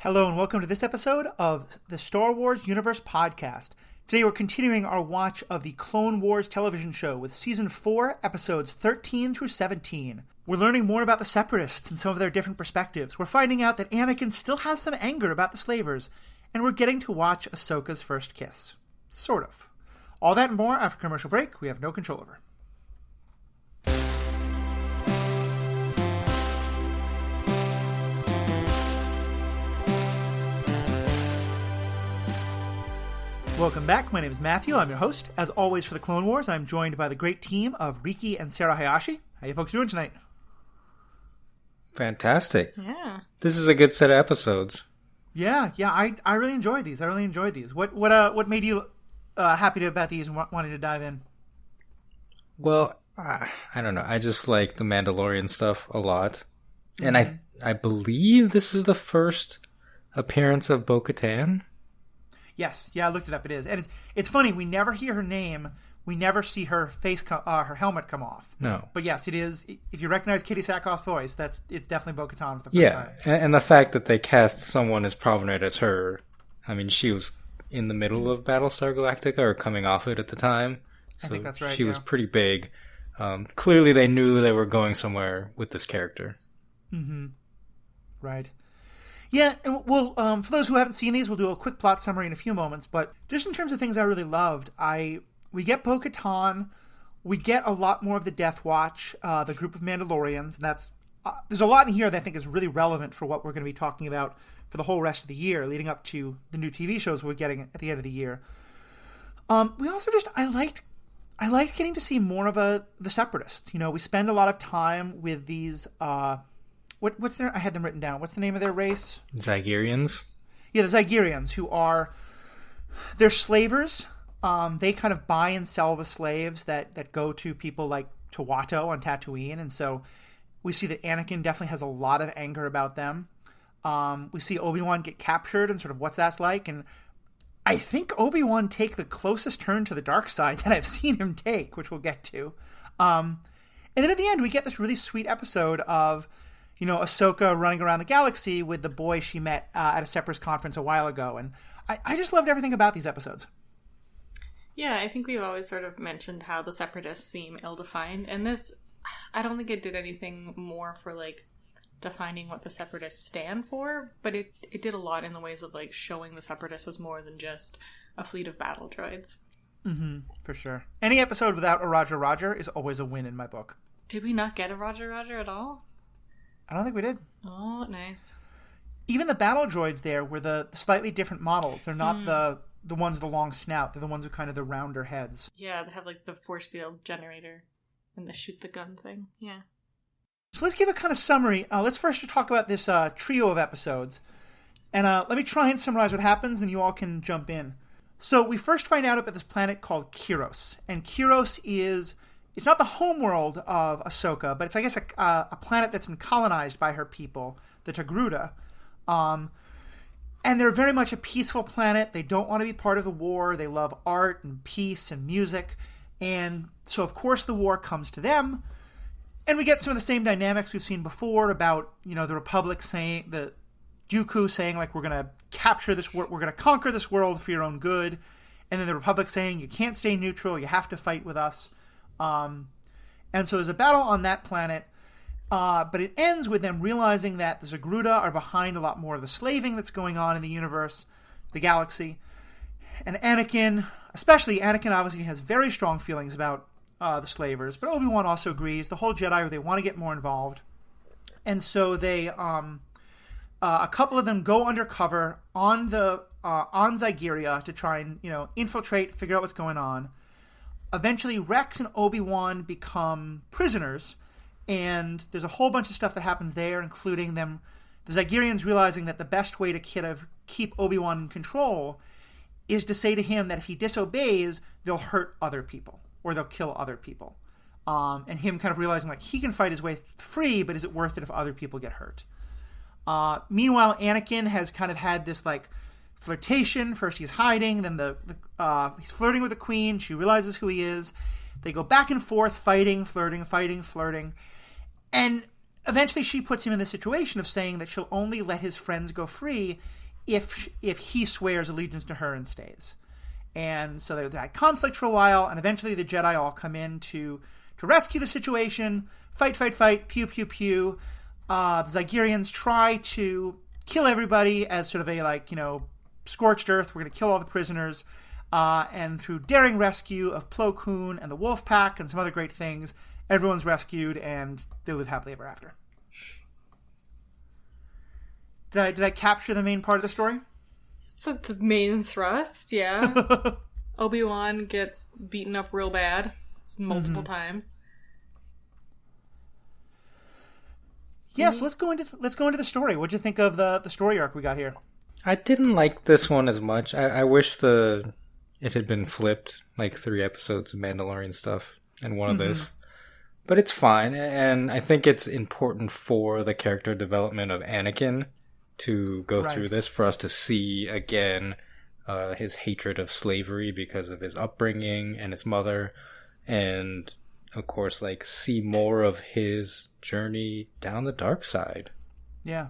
Hello and welcome to this episode of the Star Wars Universe Podcast. Today we're continuing our watch of the Clone Wars television show with Season 4, Episodes 13 through 17. We're learning more about the Separatists and some of their different perspectives. We're finding out that Anakin still has some anger about the slavers, and we're getting to watch Ahsoka's first kiss. Sort of. All that and more after commercial break we have no control over. Welcome back. My name is Matthew. I'm your host. As always for the Clone Wars, I'm joined by the great team of Riki and Sarah Hayashi. How you folks doing tonight? Fantastic. Yeah. This is a good set of episodes. Yeah. I really enjoyed these. What made you happy about these and wanted to dive in? Well, I don't know. I just like the Mandalorian stuff a lot. And I believe this is the first appearance of Bo-Katan. Yes, I looked it up. It is, and it's funny. We never hear her name. We never see her face, her helmet come off. No, but yes, it is. If you recognize Kitty Sackhoff's voice, it's definitely Bo-Katan for the first time. Yeah, and the fact that they cast someone as prominent as her. I mean, she was in the middle of Battlestar Galactica or coming off it at the time. So I think that's right. She was pretty big. Clearly, they knew they were going somewhere with this character. Mm-hmm. Right. Yeah, and we'll, for those who haven't seen these, we'll do a quick plot summary in a few moments. But just in terms of things I really loved, we get Bo-Katan, we get a lot more of the Death Watch, the group of Mandalorians, and that's there's a lot in here that I think is really relevant for what we're going to be talking about for the whole rest of the year, leading up to the new TV shows we're getting at the end of the year. We also I liked getting to see more of the Separatists. You know, we spend a lot of time with these. What's their? I had them written down. What's the name of their race? Zygerians. Yeah, the Zygerians, who they're slavers. They kind of buy and sell the slaves that go to people like Tawato on Tatooine, and so we see that Anakin definitely has a lot of anger about them. We see Obi-Wan get captured and sort of what's that's like, and I think Obi-Wan take the closest turn to the dark side that I've seen him take, which we'll get to. And then at the end, we get this really sweet episode of, you know, Ahsoka running around the galaxy with the boy she met at a Separatist conference a while ago. And I just loved everything about these episodes. Yeah, I think we've always sort of mentioned how the Separatists seem ill-defined. And this, I don't think it did anything more for, like, defining what the Separatists stand for. But it did a lot in the ways of, like, showing the Separatists as more than just a fleet of battle droids. Mm-hmm, for sure. Any episode without a Roger Roger is always a win in my book. Did we not get a Roger Roger at all? I don't think we did. Oh, nice. Even the battle droids there were the slightly different models. They're not the ones with the long snout. They're the ones with kind of the rounder heads. Yeah, they have like the force field generator and the shoot the gun thing. Yeah. So let's give a kind of summary. Let's first talk about this trio of episodes. And let me try and summarize what happens, and you all can jump in. So we first find out about this planet called Kiros. And Kiros is... It's not the homeworld of Ahsoka, but it's, I guess, a planet that's been colonized by her people, the Togruta. And they're very much a peaceful planet. They don't want to be part of the war. They love art and peace and music. And so, of course, the war comes to them. And we get some of the same dynamics we've seen before about, you know, the Republic saying, the Dooku saying, like, we're going to capture this world, we're going to conquer this world for your own good. And then the Republic saying, you can't stay neutral, you have to fight with us. And so there's a battle on that planet, but it ends with them realizing that the Togruta are behind a lot more of the slaving that's going on in the universe, the galaxy. And Anakin, obviously has very strong feelings about the slavers, but Obi-Wan also agrees. The whole Jedi, they want to get more involved. And so they, a couple of them go undercover on Zygeria to try and, you know, infiltrate, figure out what's going on. Eventually, Rex and Obi-Wan become prisoners, and there's a whole bunch of stuff that happens there, including the Zygerians realizing that the best way to keep Obi-Wan in control is to say to him that if he disobeys, they'll hurt other people, or they'll kill other people. And him kind of realizing, like, he can fight his way free, but is it worth it if other people get hurt? Meanwhile, Anakin has kind of had this, like, flirtation. First he's hiding, then he's flirting with the queen. She realizes who he is. They go back and forth, fighting, flirting. And eventually she puts him in the situation of saying that she'll only let his friends go free if he swears allegiance to her and stays. And so they had conflict for a while, and eventually the Jedi all come in to rescue the situation. Fight, pew, pew, pew. The Zygerians try to kill everybody as sort of a, scorched earth. We're going to kill all the prisoners. And through daring rescue of Plo Koon and the Wolf Pack and some other great things, everyone's rescued and they live happily ever after. Did I capture the main part of the story? It's like the main thrust, yeah. Obi-Wan gets beaten up real bad multiple times. Yeah, so let's go into the story. What'd you think of the story arc we got here? I didn't like this one as much. I wish it had been flipped, like 3 episodes of Mandalorian stuff and one of this. But it's fine, and I think it's important for the character development of Anakin to go through this, for us to see again his hatred of slavery because of his upbringing and his mother, and of course see more of his journey down the dark side. Yeah.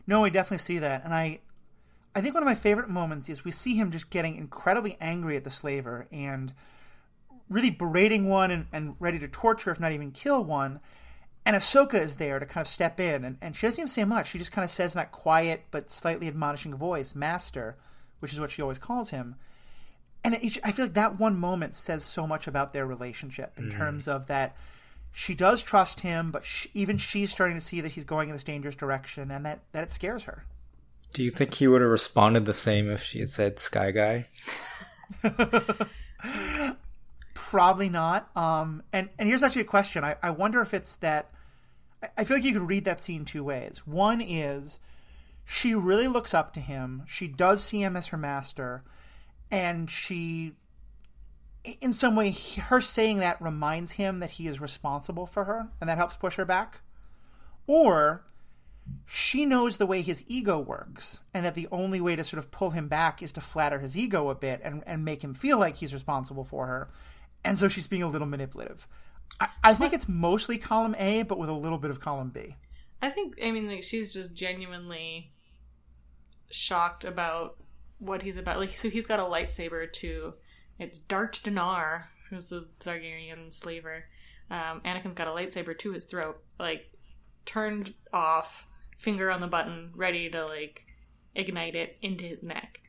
No, we definitely see that. And I think one of my favorite moments is we see him just getting incredibly angry at the slaver and really berating one and ready to torture, if not even kill one. And Ahsoka is there to kind of step in. And she doesn't even say much. She just kind of says in that quiet but slightly admonishing voice, Master, which is what she always calls him. And I feel like that one moment says so much about their relationship in terms of that she does trust him, but even she's starting to see that he's going in this dangerous direction and that it scares her. Do you think he would have responded the same if she had said Sky Guy? Probably not. And here's actually a question. I wonder if it's that... I feel like you could read that scene 2 ways. One is she really looks up to him. She does see him as her master. And she... in some way, her saying that reminds him that he is responsible for her. And that helps push her back. Or... she knows the way his ego works, and that the only way to sort of pull him back is to flatter his ego a bit and make him feel like he's responsible for her. And so she's being a little manipulative. I think it's mostly column A, but with a little bit of column B. I think, she's just genuinely shocked about what he's about. So he's got a lightsaber to, it's Dart Dinar, who's the Targaryen slaver. Anakin's got a lightsaber to his throat, turned off, finger on the button, ready to ignite it into his neck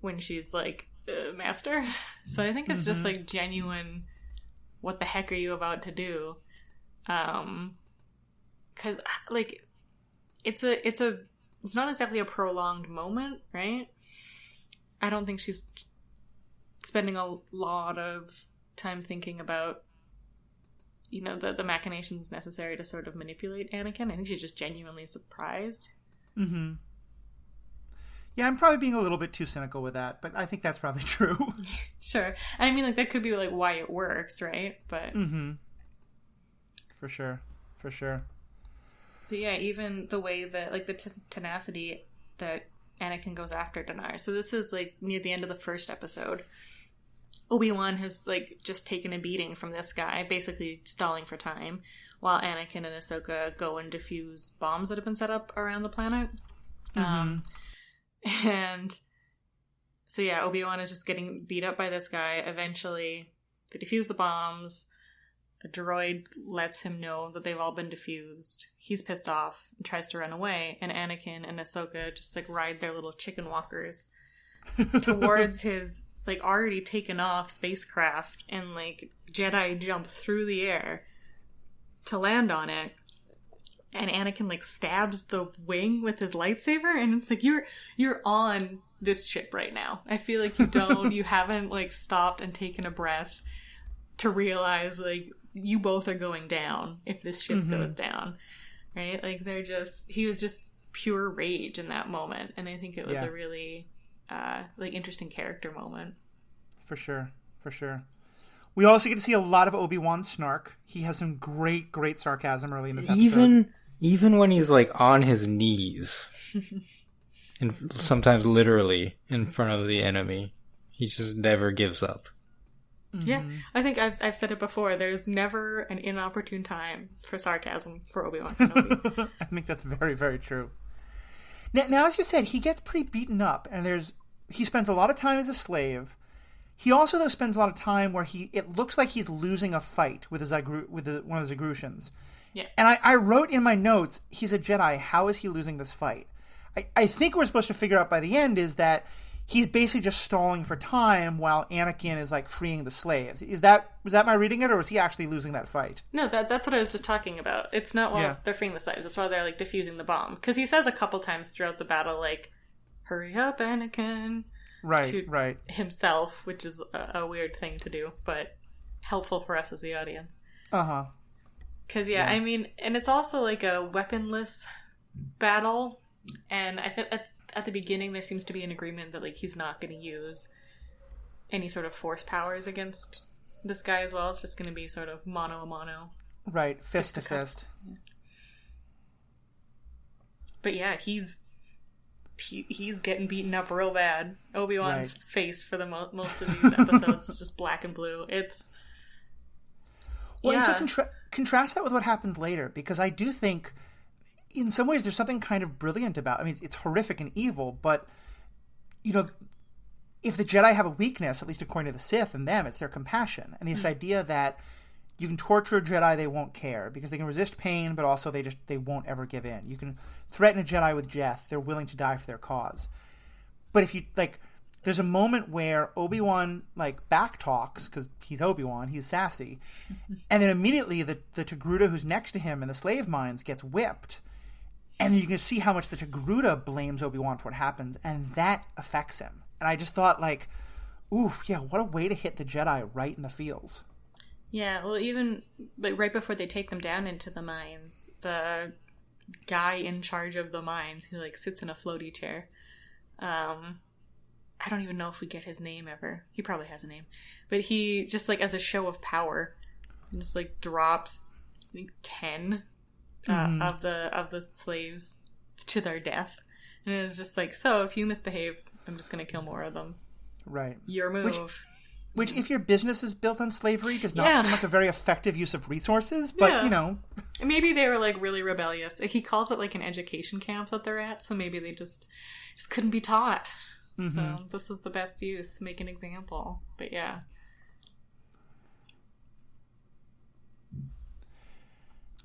when she's Master. So I think it's just genuine, what the heck are you about to do? Because it's not exactly a prolonged moment, right? I don't think she's spending a lot of time thinking about the machinations necessary to sort of manipulate Anakin. I think she's just genuinely surprised. Mm-hmm. Yeah, I'm probably being a little bit too cynical with that, but I think that's probably true. Sure. And that could be why it works, right? But For sure. So yeah, even the way that the tenacity that Anakin goes after Dinar. So this is near the end of the first episode. Obi-Wan has just taken a beating from this guy, basically stalling for time, while Anakin and Ahsoka go and defuse bombs that have been set up around the planet. And so yeah, Obi-Wan is just getting beat up by this guy. Eventually, they defuse the bombs. A droid lets him know that they've all been defused. He's pissed off and tries to run away, and Anakin and Ahsoka just ride their little chicken walkers towards his already taken off spacecraft, and Jedi jump through the air to land on it, and Anakin stabs the wing with his lightsaber, and it's you're on this ship right now. I feel like you haven't stopped and taken a breath to realize you both are going down if this ship goes down, right? He was just pure rage in that moment, and I think it was a really interesting character moment. For sure. We also get to see a lot of Obi-Wan's snark. He has some great sarcasm early in this episode. Even when he's on his knees, and sometimes literally in front of the enemy, he just never gives up. Yeah, I think I've said it before. There's never an inopportune time for sarcasm for Obi-Wan Kenobi. I think that's very, very true. Now, as you said, he gets pretty beaten up, and he spends a lot of time as a slave. He also, though, spends a lot of time where it looks like he's losing a fight with one of the Zagrutians. Yeah. And I wrote in my notes, he's a Jedi. How is he losing this fight? I think we're supposed to figure out by the end is that he's basically just stalling for time while Anakin is like freeing the slaves. Was that my reading it, or was he actually losing that fight? No, that's what I was just talking about. It's not while they're freeing the slaves. It's while they're like defusing the bomb. Because he says a couple times throughout the battle, like, "Hurry up, Anakin!" Right. Himself, which is a weird thing to do, but helpful for us as the audience. Because I mean, and it's also like a weaponless battle, and I think at the beginning there seems to be an agreement that like he's not going to use any sort of force powers against this guy as well. It's just going to be sort of mano a mano, right, fist to fist. Yeah. But yeah, he's getting beaten up real bad. Obi-Wan's face for the most of these episodes is just black and blue. It's and so contrast that with what happens later, because I do think in some ways there's something kind of brilliant about. I mean, it's horrific and evil, but you know, if the Jedi have a weakness, at least according to the Sith and them, it's their compassion and this idea that you can torture a Jedi, they won't care because they can resist pain, but also they won't ever give in. You can threaten a Jedi with death; they're willing to die for their cause. But if you there's a moment where Obi-Wan back talks because he's Obi-Wan, he's sassy, and then immediately the Togruta who's next to him in the slave mines gets whipped, and you can see how much the Togruta blames Obi-Wan for what happens, and that affects him. And I just thought oof, yeah, what a way to hit the Jedi right in the feels. Yeah, well, even right before they take them down into the mines, the guy in charge of the mines who sits in a floaty chair, I don't even know if we get his name ever. He probably has a name, but he just as a show of power, just drops 10 of the slaves to their death, and it was just so if you misbehave, I'm just gonna kill more of them. Right, your move. Which, if your business is built on slavery, does not seem like a very effective use of resources, but, Maybe they were, really rebellious. He calls it, an education camp that they're at, so maybe they just couldn't be taught. Mm-hmm. So this is the best use, make an example. But, yeah.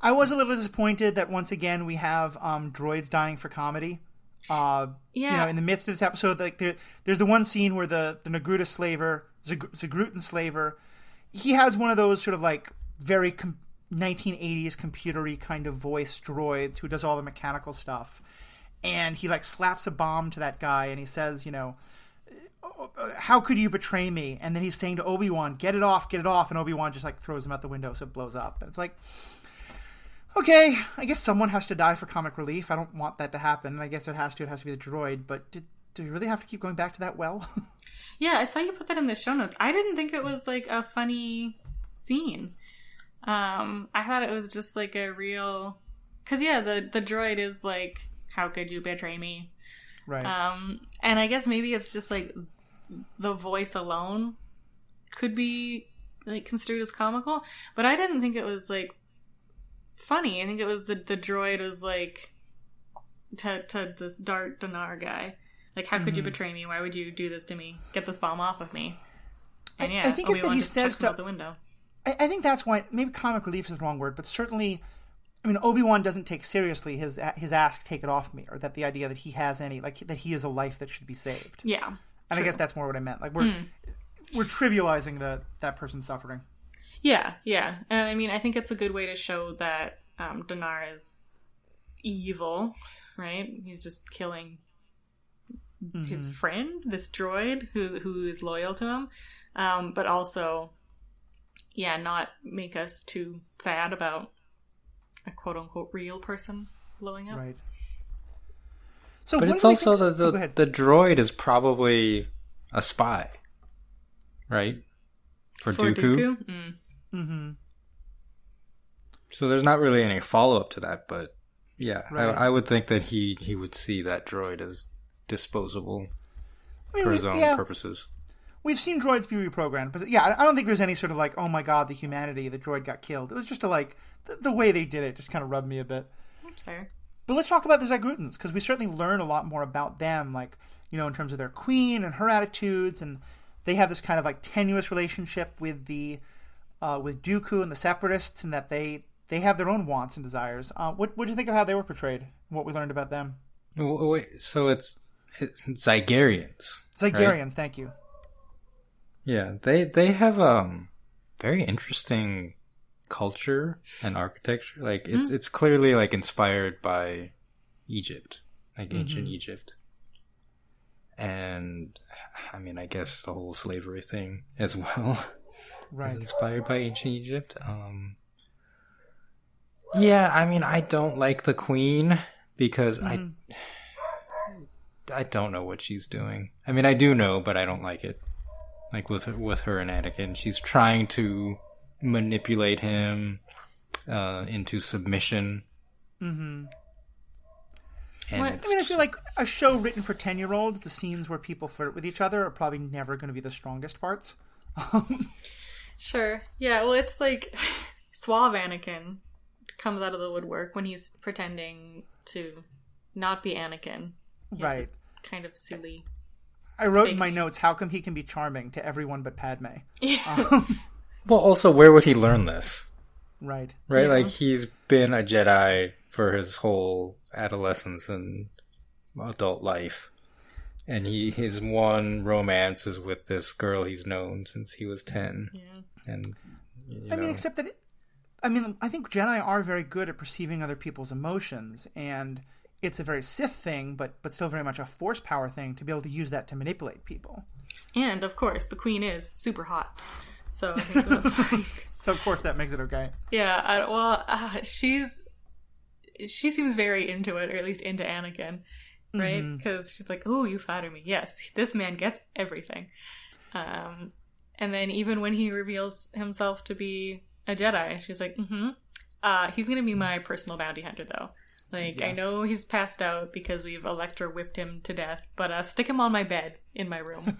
I was a little disappointed that, once again, we have droids dying for comedy. In the midst of this episode, there's the one scene where the Nagruta Zagrutan slaver, he has one of those sort of very 1980s computery kind of voice droids who does all the mechanical stuff, and he slaps a bomb to that guy and he says, how could you betray me? And then he's saying to Obi-Wan, get it off, and Obi-Wan just throws him out the window so it blows up. And it's okay, I guess someone has to die for comic relief. I don't want that to happen. I guess it has to be the droid, but do we really have to keep going back to that well? Yeah, I saw you put that in the show notes. I didn't think it was a funny scene. I thought it was just a real, because the droid is how could you betray me? Right. And I guess maybe it's just the voice alone could be construed as comical, but I didn't think it was funny. I think it was the droid was to this Darth Dinar guy. How could you betray me? Why would you do this to me? Get this bomb off of me. And I think it's that he says out the window. I think that's why, maybe comic relief is the wrong word, but certainly, I mean, Obi-Wan doesn't take seriously his ask, take it off me, or that the idea that he has any, that he is a life that should be saved. Yeah. And true. I guess that's more what I meant. We're trivializing that person's suffering. Yeah. And I mean, I think it's a good way to show that Dinar is evil, right? He's just killing his friend, this droid who is loyal to him, but also not make us too sad about a quote-unquote real person blowing up. Right. So, but it's also the droid is probably a spy, right? For Dooku. Mm-hmm. So there's not really any follow-up to that, but yeah, right. I would think that he would see that droid as disposable for his own purposes. we've seen droids be reprogrammed, but yeah, I don't think there's any sort of like, oh my god, the humanity, the droid got killed. It was just the way they did it just kind of rubbed me a bit. That's fair. But let's talk about the Zygrutans, because we certainly learn a lot more about them, like, you know, in terms of their queen and her attitudes, and they have this kind of like tenuous relationship with with Dooku and the Separatists, and that they have their own wants and desires. What do you think of how they were portrayed? What we learned about them? Wait, so it's Zygarians. Zygarians, right? Thank you. Yeah, they have very interesting culture and architecture. Like it's clearly like inspired by Egypt, like ancient Egypt. And I mean, I guess the whole slavery thing as well is inspired by ancient Egypt. Yeah, I mean, I don't like the queen because I don't know what she's doing. I mean, I do know, but I don't like it. Like with her and Anakin, she's trying to manipulate him into submission. Mm-hmm. I mean, I feel like a show written for 10-year-olds, the scenes where people flirt with each other are probably never going to be the strongest parts. Sure. Yeah, well, it's like suave Anakin comes out of the woodwork when he's pretending to not be Anakin. Right. Kind of silly. I wrote in my notes, how come he can be charming to everyone but Padme? Yeah. Well, also, where would he learn this? Right. Right? Yeah. Like, he's been a Jedi for his whole adolescence and adult life. And his one romance is with this girl he's known since he was 10. Yeah. And, I mean, except that, I think Jedi are very good at perceiving other people's emotions, and it's a very Sith thing, but still very much a Force power thing to be able to use that to manipulate people. And, of course, the queen is super hot. So I think that's like... So, of course, that makes it okay. Yeah, she seems very into it, or at least into Anakin, right? Because she's like, oh, you flatter me. Yes, this man gets everything. And then even when he reveals himself to be a Jedi, she's like, he's going to be my personal bounty hunter, though. Like, I know he's passed out because we've Electra whipped him to death, but stick him on my bed in my room.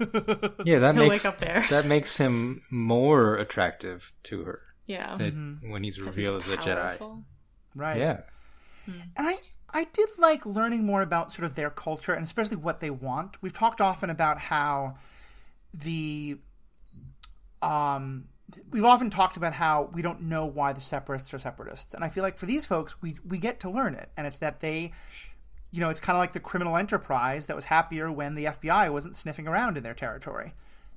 Yeah, He'll wake up there. That makes him more attractive to her. Yeah. When he's revealed as a Jedi. Right. Yeah. And I did like learning more about sort of their culture and especially what they want. We've talked often about how we've often talked about how we don't know why the Separatists are Separatists. And I feel like for these folks, we get to learn it. And it's that they, you know, it's kind of like the criminal enterprise that was happier when the FBI wasn't sniffing around in their territory.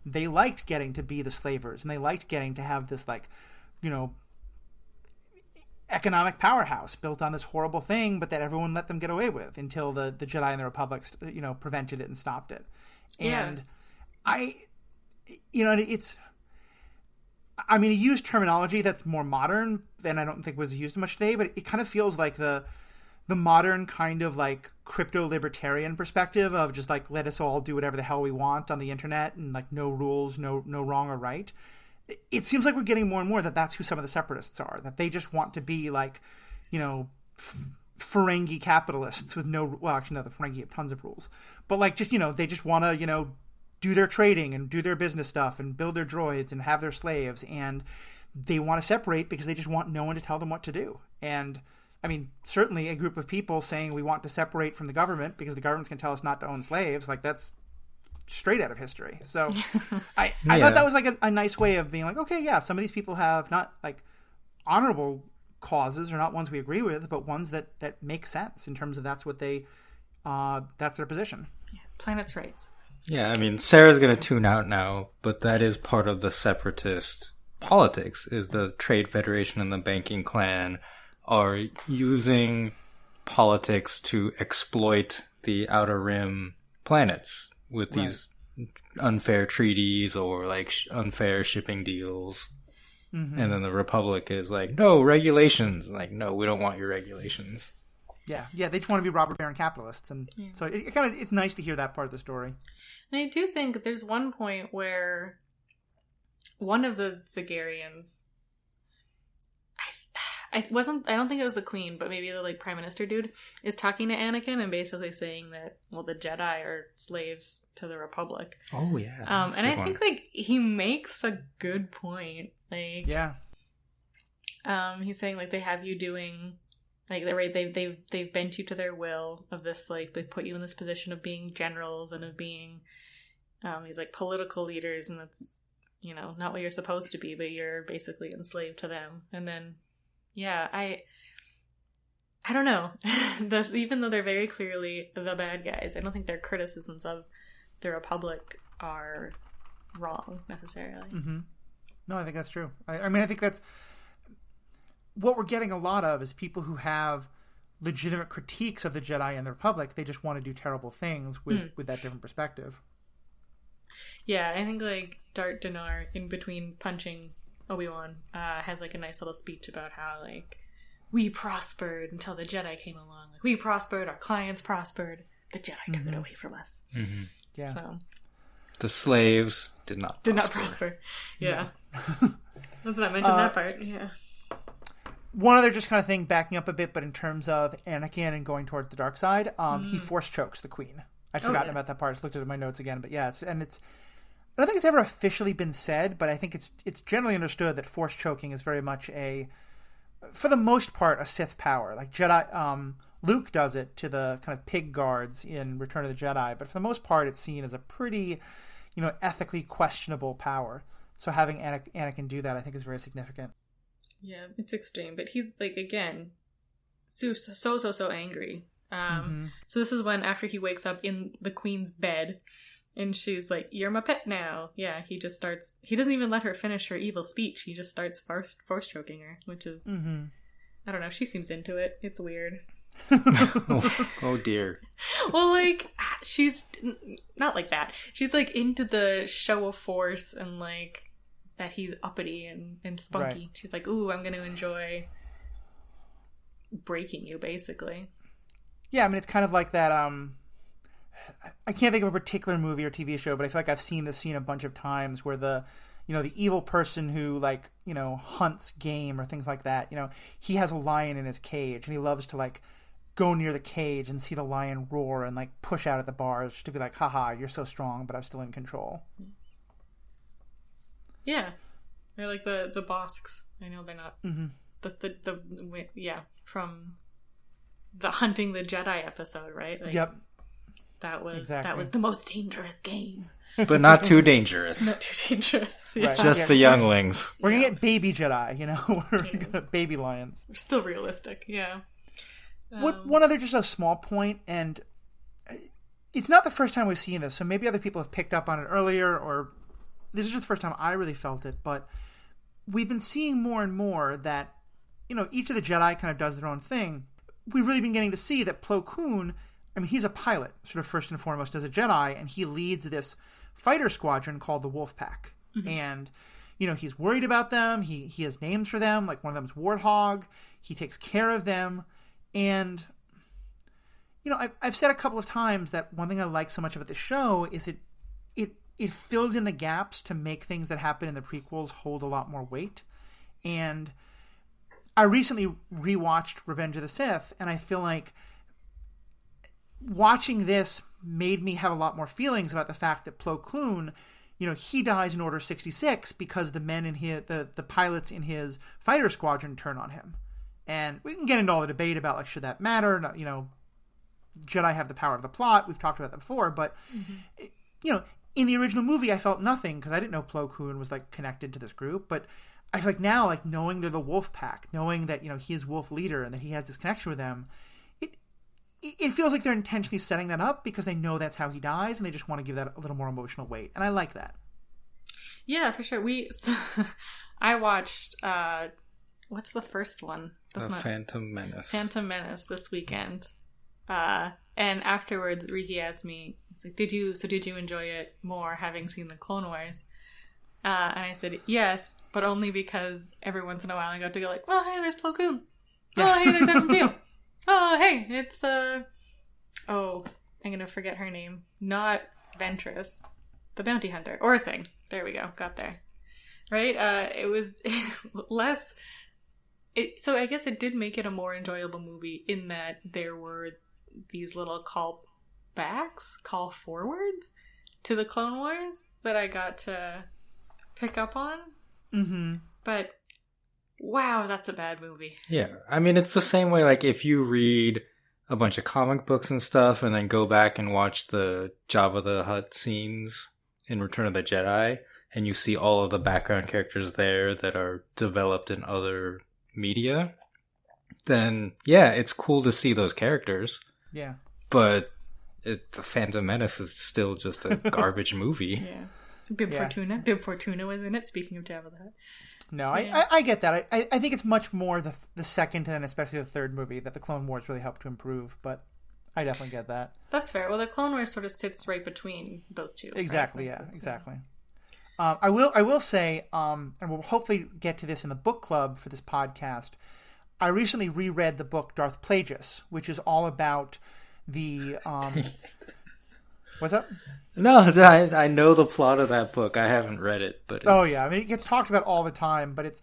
They liked getting to be the slavers, and they liked getting to have this, like, you know, economic powerhouse built on this horrible thing, but that everyone let them get away with until the Jedi and the Republic, you know, prevented it and stopped it. And I mean, he used terminology that's more modern than I don't think was used much today, but it kind of feels like the modern kind of like crypto-libertarian perspective of just like, let us all do whatever the hell we want on the internet and like no rules, no wrong or right. It seems like we're getting more and more that that's who some of the Separatists are, that they just want to be like, you know, Ferengi capitalists with the Ferengi have tons of rules, but like just, you know, they just want to, you know, do their trading and do their business stuff and build their droids and have their slaves, and they want to separate because they just want no one to tell them what to do. And I mean, certainly a group of people saying we want to separate from the government because the government's going to tell us not to own slaves, like that's straight out of history. So I thought that was like a nice way of being like, okay, yeah, some of these people have not like honorable causes or not ones we agree with, but ones that make sense in terms of that's what they, that's their position. Yeah, planet's rights. Yeah, I mean, Sarah's going to tune out now, but that is part of the separatist politics, is the Trade Federation and the banking clan are using politics to exploit the Outer Rim planets with these unfair treaties or like unfair shipping deals. And then the Republic is like, no, regulations. Like, no, we don't want your regulations. Yeah, they just want to be robber baron capitalists, and so it's nice to hear that part of the story. And I do think there's one point where one of the Zygarians, I don't think it was the queen, but maybe the like prime minister dude is talking to Anakin and basically saying that, well, the Jedi are slaves to the Republic. Oh yeah. And I think like he makes a good point. Like, Yeah. He's saying like they have you doing like they've bent you to their will of this, like they put you in this position of being generals and of being these like political leaders, and that's, you know, not what you're supposed to be, but you're basically enslaved to them. And then, yeah, I don't know. Even though they're very clearly the bad guys, I don't think their criticisms of the Republic are wrong, necessarily. Mm-hmm. No, I think that's true. I mean, I think that's... What we're getting a lot of is people who have legitimate critiques of the Jedi and the Republic. They just want to do terrible things with that different perspective. Yeah, I think like Darth Dinar, in between punching Obi-Wan, has like a nice little speech about how like we prospered until the Jedi came along. Like, we prospered, our clients prospered, the Jedi took it away from us. Mm-hmm. Yeah. So, the slaves did not prosper. Yeah. Let's not mention that part. Yeah. One other just kind of thing, backing up a bit, but in terms of Anakin and going towards the dark side, he force chokes the queen. I'd forgotten about that part. I just looked at my notes again, but yeah, I don't think it's ever officially been said, but I think it's generally understood that force choking is very much for the most part, a Sith power. Like Jedi, Luke does it to the kind of pig guards in Return of the Jedi, but for the most part, it's seen as a pretty, ethically questionable power. So having Anakin do that, I think, is very significant. Yeah, it's extreme, but he's like, again, so angry. So this is when, after he wakes up in the queen's bed, and she's like, "You're my pet now." Yeah, he doesn't even let her finish her evil speech. He just starts force choking her, which is, I don't know, she seems into it. It's weird. oh dear. Well, like, she's not like that. She's like into the show of force and like that he's uppity and spunky. Right. She's like, "Ooh, I'm going to enjoy breaking you," basically. Yeah, I mean, it's kind of like that, I can't think of a particular movie or TV show, but I feel like I've seen this scene a bunch of times where the evil person who, like, hunts game or things like that, he has a lion in his cage, and he loves to, like, go near the cage and see the lion roar and, like, push out at the bars just to be like, haha, you're so strong, but I'm still in control. Yeah. They're like the Bosks. I know they're not. From the Hunting the Jedi episode, right? Like, yep. That was the most dangerous game. But not too dangerous. Not too dangerous. Yeah. Right. Just the younglings. We're going to get baby Jedi, We're going to get baby lions. We're still realistic, yeah. One other just a small point, and it's not the first time we've seen this, so maybe other people have picked up on it earlier, or this is just the first time I really felt it, but we've been seeing more and more that, each of the Jedi kind of does their own thing. We've really been getting to see that Plo Koon, I mean, he's a pilot, sort of first and foremost as a Jedi, and he leads this fighter squadron called the Wolf Pack. Mm-hmm. And, he's worried about them. He has names for them. Like, one of them is Warthog. He takes care of them. And, I've said a couple of times that one thing I like so much about the show is it fills in the gaps to make things that happen in the prequels hold a lot more weight. And I recently rewatched Revenge of the Sith, and I feel like watching this made me have a lot more feelings about the fact that Plo Koon, he dies in Order 66 because the men in the pilots in his fighter squadron turn on him. And we can get into all the debate about, like, should that matter? Jedi have the power of the plot. We've talked about that before, but in the original movie, I felt nothing because I didn't know Plo Koon was, like, connected to this group. But I feel like now, like, knowing they're the Wolf Pack, knowing that, he is Wolf Leader and that he has this connection with them, it feels like they're intentionally setting that up because they know that's how he dies and they just want to give that a little more emotional weight. And I like that. Yeah, for sure. I watched, what's the first one? Phantom Menace. Phantom Menace this weekend. And afterwards, Riki asked me, it's like, did you enjoy it more having seen the Clone Wars? And I said, yes, but only because every once in a while I got to go like, oh, hey, there's Plo Koon. Oh, hey, there's Evan Peel. Oh, hey, it's, I'm going to forget her name. Not Ventress. The bounty hunter. Orsing. There we go. Got there. Right? It was less So I guess it did make it a more enjoyable movie in that there were these little call forwards to the Clone Wars that I got to pick up on. Mm-hmm. But wow, that's a bad movie. Yeah, I mean, it's the same way, like, if you read a bunch of comic books and stuff and then go back and watch the Jabba the Hutt scenes in Return of the Jedi, and you see all of the background characters there that are developed in other media, then, yeah, it's cool to see those characters. Yeah. But The Phantom Menace is still just a garbage movie. Yeah. Bib Fortuna was in it, speaking of Jabba the Hutt. No, I get that. I think it's much more the second and especially the third movie that the Clone Wars really helped to improve, but I definitely get that. That's fair. Well, the Clone Wars sort of sits right between those two. Exactly, right? Exactly. I will say, and we'll hopefully get to this in the book club for this podcast, I recently reread the book Darth Plagueis, which is all about the... What's up? No, I know the plot of that book. I haven't read it, but oh yeah, I mean it gets talked about all the time. But it's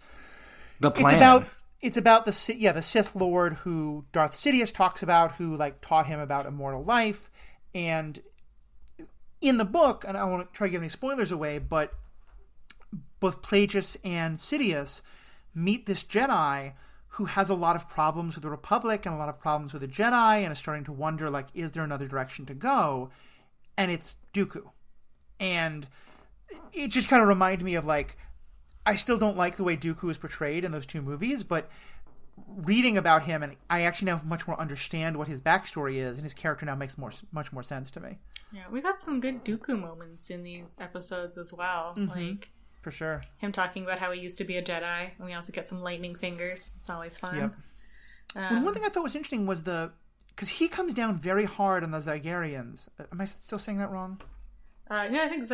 the plan. It's about the Sith Lord who Darth Sidious talks about, who like taught him about immortal life. And in the book, and I won't try to give any spoilers away, but both Plagueis and Sidious meet this Jedi who has a lot of problems with the Republic and a lot of problems with the Jedi, and is starting to wonder, like, is there another direction to go? And it's Dooku. And it just kind of reminded me of, like, I still don't like the way Dooku is portrayed in those two movies, but reading about him, and I actually now much more understand what his backstory is, and his character now makes much more sense to me. Yeah, we got some good Dooku moments in these episodes as well. Mm-hmm. Like, for sure. Him talking about how he used to be a Jedi, and we also get some lightning fingers. It's always fun. Yep. One thing I thought was interesting was because he comes down very hard on the Zygarians. Am I still saying that wrong? No, I think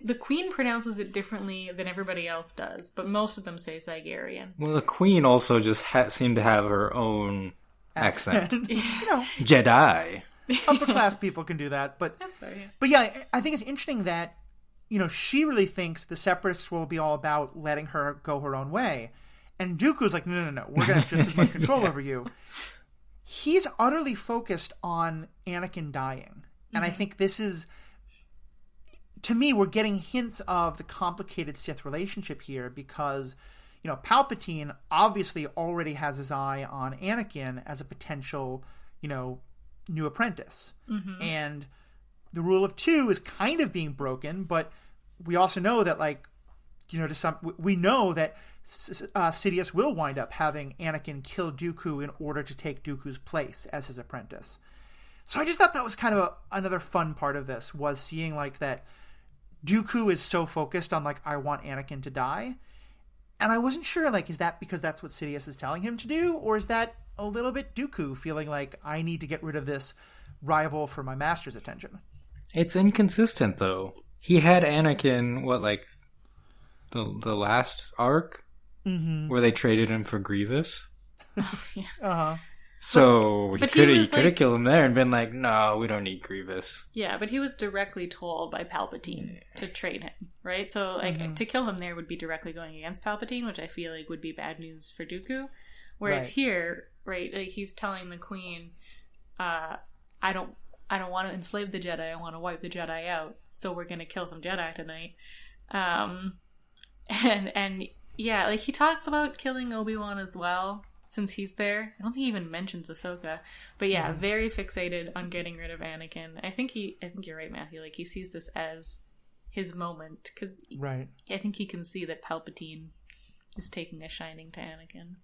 the Queen pronounces it differently than everybody else does, but most of them say Zygarian. Well, the Queen also just seemed to have her own accent. Jedi. Upper class people can do that, but that's fair. Yeah. But yeah, I think it's interesting that she really thinks the Separatists will be all about letting her go her own way, and Dooku's like, no, we're gonna have just as much control over you. He's utterly focused on Anakin dying. And I think this is, to me, we're getting hints of the complicated Sith relationship here because, Palpatine obviously already has his eye on Anakin as a potential, new apprentice. Mm-hmm. And the rule of two is kind of being broken, but we also know that, we know that Sidious will wind up having Anakin kill Dooku in order to take Dooku's place as his apprentice. So I just thought that was kind of another fun part of this, was seeing that Dooku is so focused on I want Anakin to die. And I wasn't sure, is that because that's what Sidious is telling him to do? Or is that a little bit Dooku feeling like I need to get rid of this rival for my master's attention? It's inconsistent, though. He had Anakin, the last arc? Mm-hmm. Where they traded him for Grievous. Yeah. Uh-huh. So he could have killed him there and been like, no, we don't need Grievous. Yeah, but he was directly told by Palpatine to trade him, right? So to kill him there would be directly going against Palpatine, which I feel like would be bad news for Dooku. Whereas here, right, he's telling the Queen, I don't want to enslave the Jedi, I want to wipe the Jedi out, so we're going to kill some Jedi tonight. And yeah, he talks about killing Obi-Wan as well, since he's there. I don't think he even mentions Ahsoka. But yeah, very fixated on getting rid of Anakin. I think you're right, Matthew. He sees this as his moment. Because I think he can see that Palpatine is taking a shining to Anakin.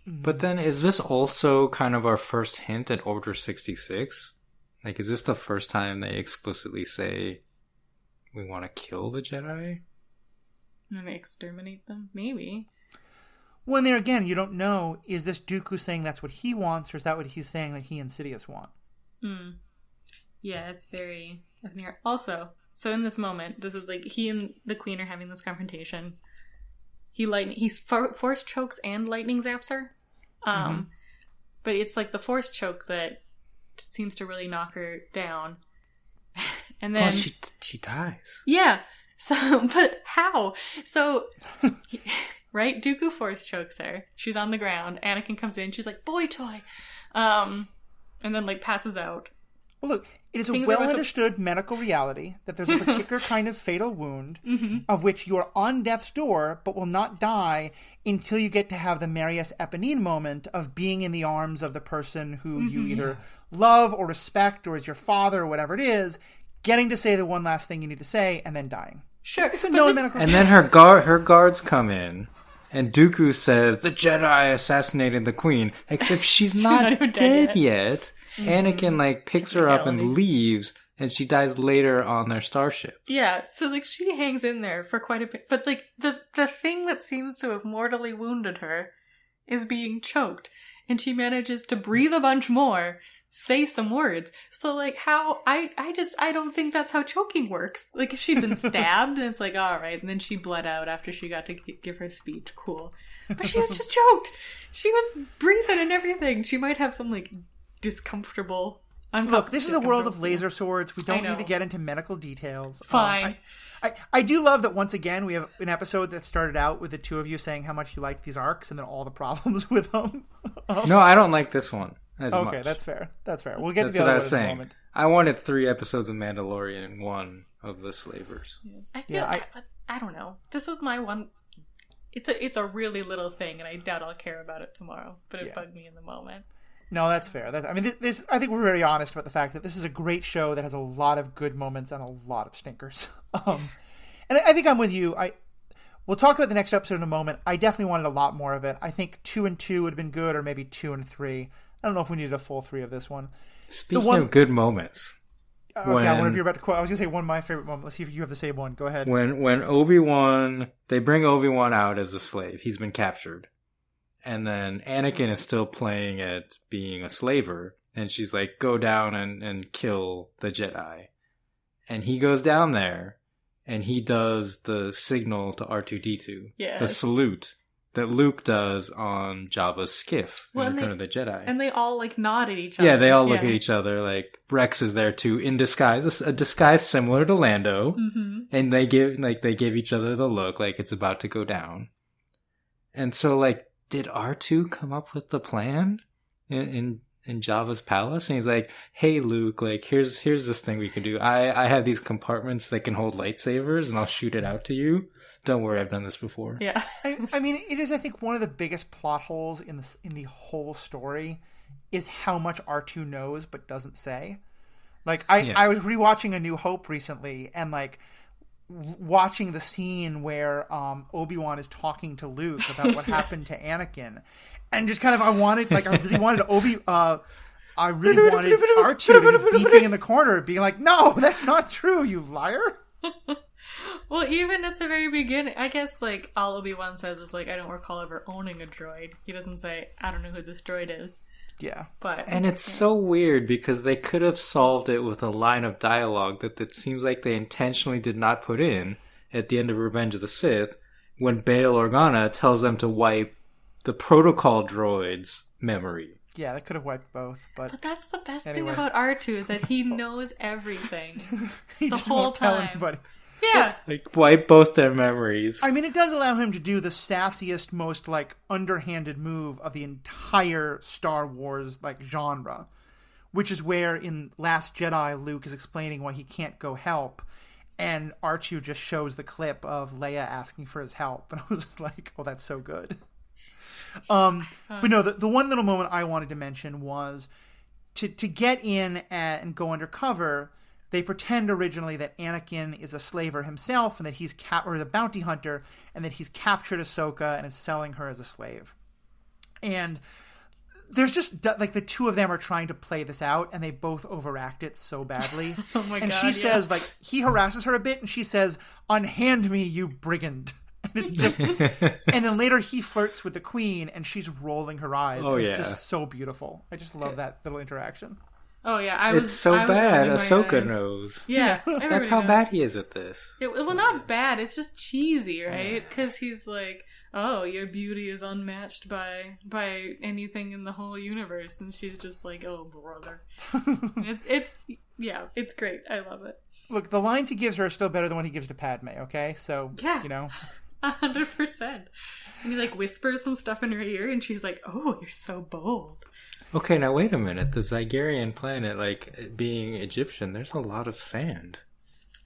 But then, is this also kind of our first hint at Order 66? Is this the first time they explicitly say, we want to kill the Jedi? And they exterminate them? Maybe. When there again, you don't know, is this Dooku saying that's what he wants, or is that what he's saying that he and Sidious want? Yeah, it's very... Also, so in this moment, this is he and the Queen are having this confrontation. He's force chokes and lightning zaps her. But it's the force choke that seems to really knock her down. And then... she dies. Yeah. So, but how? So, right? Dooku force chokes her. She's on the ground. Anakin comes in. She's like, boy toy. And then, like, passes out. Well, look, it is a well-understood medical reality that there's a particular kind of fatal wound of which you are on death's door but will not die until you get to have the Marius Eponine moment of being in the arms of the person who you either love or respect or is your father or whatever it is, getting to say the one last thing you need to say, and then dying. Sure. It's a known medical And then her guards come in, and Dooku says, the Jedi assassinated the queen, except she's not even dead yet. Anakin, like, picks her up and leaves, and she dies later on their starship. Yeah, so, like, she hangs in there for quite a bit. But, like, the thing that seems to have mortally wounded her is being choked. And she manages to breathe a bunch more, say some words. So, like, how... I don't think that's how choking works. Like, if she'd been stabbed, and it's like, all right, and then she bled out after she got to give her speech. Cool. But she was just choked! She was breathing and everything. She might have some, like... discomfortable. Look, this is a world of laser swords. We don't need to get into medical details. Fine. I do love that once again we have an episode that started out with the two of you saying how much you like these arcs and then all the problems with them. No, I don't like this one as much. Okay, that's fair. That's fair. We'll get to That's the what I other was one in a saying. moment. I wanted 3 episodes of Mandalorian and 1 of the Slavers. I feel I don't know. This was my one. It's a really little thing, and I doubt I'll care about it tomorrow. But it bugged me in the moment. No, that's fair. This. I think we're very honest about the fact that this is a great show that has a lot of good moments and a lot of stinkers. And I think I'm with you. We'll talk about the next episode in a moment. I definitely wanted a lot more of it. I think 2 and 2 would have been good, or maybe 2 and 3. I don't know if we needed a full 3 of this one. Speaking of good moments. Okay, I wonder if you're about to quote. I was going to say one of my favorite moments. Let's see if you have the same one. Go ahead. When Obi-Wan... They bring Obi-Wan out as a slave. He's been captured. And then Anakin is still playing at being a slaver. And she's like, go down and kill the Jedi. And he goes down there. And he does the signal to R2-D2. Yeah. The salute that Luke does on Jabba's skiff in Return of the Jedi. And they all, like, nod at each other. Yeah, they all look at each other. Like, Rex is there too, in disguise. A disguise similar to Lando. Mm-hmm. And they give each other the look like it's about to go down. And so, like, did R2 come up with the plan in Jabba's palace? And he's like, hey, Luke, like, here's this thing we can do. I have these compartments that can hold lightsabers, and I'll shoot it out to you. Don't worry, I've done this before. Yeah. I mean, it is, I think, one of the biggest plot holes in the whole story is how much R2 knows but doesn't say. Like, I was rewatching A New Hope recently, and, like, watching the scene where Obi-Wan is talking to Luke about what happened to Anakin, and just kind of I really wanted R2 to be beeping in the corner, being like, "No, that's not true, you liar." Well, even at the very beginning, I guess, like, all Obi-Wan says is, like, I don't recall ever owning a droid. He doesn't say, I don't know who this droid is. Yeah. And it's so weird because they could have solved it with a line of dialogue that seems like they intentionally did not put in at the end of Revenge of the Sith when Bail Organa tells them to wipe the protocol droid's memory. Yeah, they could have wiped both, but that's the best thing about R2 is that he knows everything he the just whole won't tell time. anybody. Yeah. Like, wipe both their memories. I mean, it does allow him to do the sassiest, most, like, underhanded move of the entire Star Wars, like, genre. Which is where, in Last Jedi, Luke is explaining why he can't go help. And R2 just shows the clip of Leia asking for his help. And I was just like, oh, that's so good. But no, the one little moment I wanted to mention was to get in and go undercover. They pretend originally that Anakin is a slaver himself and that he's or a bounty hunter and that he's captured Ahsoka and is selling her as a slave. And there's just, like, the two of them are trying to play this out and they both overact it so badly. Oh my God, and she says, like, he harasses her a bit and she says, unhand me, you brigand. And it's just, and then later he flirts with the queen and she's rolling her eyes. Oh, it's just so beautiful. I just love that little interaction. Oh, yeah. It's so bad. Ahsoka knows. Yeah. That's how bad he is at this. Well, not bad. It's just cheesy, right? Because he's like, oh, your beauty is unmatched by anything in the whole universe. And she's just like, oh, brother. it's great. I love it. Look, the lines he gives her are still better than what he gives to Padme, okay? So, yeah. you know. 100%. And he like whispers some stuff in her ear, and she's like, "Oh, you're so bold." Okay, now wait a minute. The Zygerian planet, like being Egyptian, there's a lot of sand.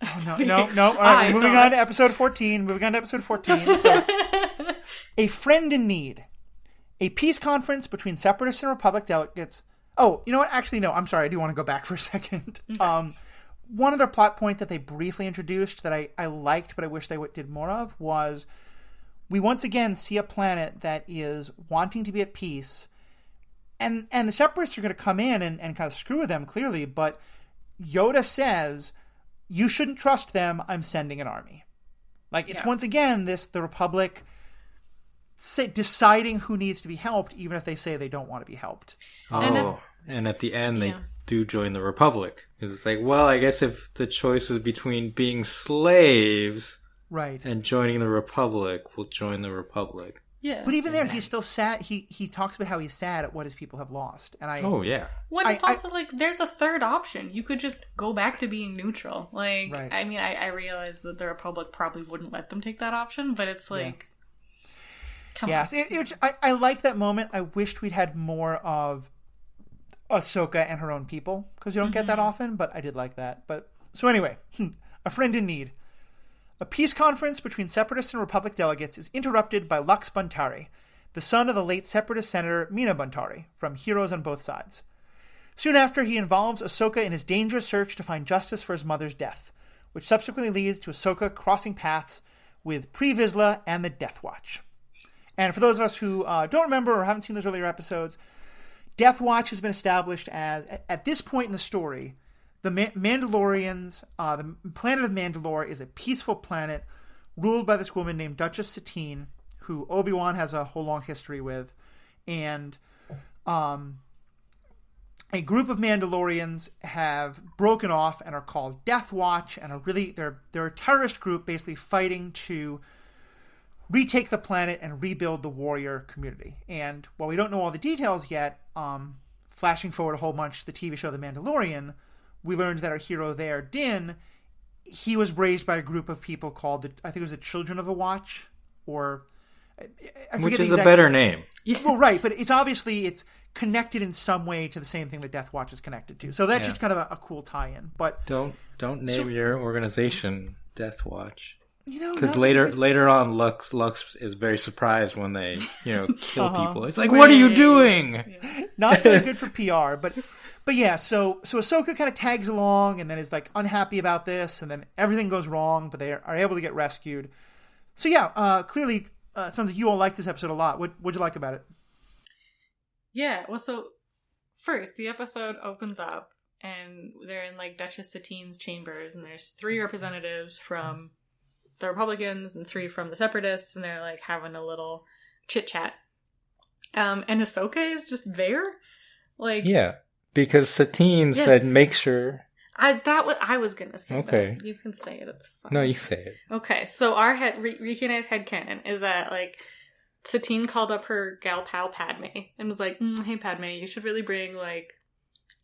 Oh, no. All right, moving on to episode 14. So, a friend in need. A peace conference between separatists and Republic delegates. Oh, you know what? Actually, no. I'm sorry. I do want to go back for a second. Okay. One other plot point that they briefly introduced that I liked, but I wish they did more of, was we once again see a planet that is wanting to be at peace, and the separatists are going to come in and kind of screw with them, clearly, but Yoda says, you shouldn't trust them, I'm sending an army. Like, it's once again the Republic deciding who needs to be helped, even if they say they don't want to be helped. Oh, and at the end, they do join the Republic. It's like, well, I guess if the choice is between being slaves and joining the Republic, we'll join the Republic. Yeah. But even there, he's still sad. He talks about how he's sad at what his people have lost. And When it's also like, there's a third option. You could just go back to being neutral. Like, I mean, I realize that the Republic probably wouldn't let them take that option, but it's like, come on. I liked that moment. I wished we'd had more of Ahsoka and her own people, because you don't get that often, but I did like that. But so anyway, a friend in need. A peace conference between Separatist and Republic delegates is interrupted by Lux Buntari, the son of the late Separatist Senator Mina Buntari, from Heroes on Both Sides. Soon after, he involves Ahsoka in his dangerous search to find justice for his mother's death, which subsequently leads to Ahsoka crossing paths with Pre Vizsla and the Death Watch. And for those of us who don't remember or haven't seen those earlier episodes, Death Watch has been established as, at this point in the story, the Mandalorians, the planet of Mandalore is a peaceful planet ruled by this woman named Duchess Satine, who Obi-Wan has a whole long history with. And a group of Mandalorians have broken off and are called Death Watch, and they're a terrorist group basically fighting to retake the planet and rebuild the warrior community. And while we don't know all the details yet, flashing forward a whole bunch to the TV show The Mandalorian, we learned that our hero there, Din, he was raised by a group of people called, I think it was the Children of the Watch, or I which is a better name. Well, right, but it's connected in some way to the same thing that Death Watch is connected to. So that's just kind of a cool tie-in. But don't name your organization Death Watch. Because no, later on, Lux is very surprised when they kill people. It's like, what are you doing? Yeah. Not very good for PR, but yeah. So Ahsoka kind of tags along and then is like unhappy about this, and then everything goes wrong, but they are able to get rescued. So yeah, clearly, it sounds like you all like this episode a lot. What'd you like about it? Yeah. Well, so first the episode opens up and they're in like Duchess Satine's chambers, and there's 3 representatives from the Republicans and 3 from the Separatists, and they're like having a little chit chat. And Ahsoka is just there, like because Satine said, "Make sure." I was gonna say. Okay, that. You can say it. It's fine. No, you say it. Okay, so our Riki and I's headcanon is that like Satine called up her gal pal Padme and was like, "Hey Padme, you should really bring like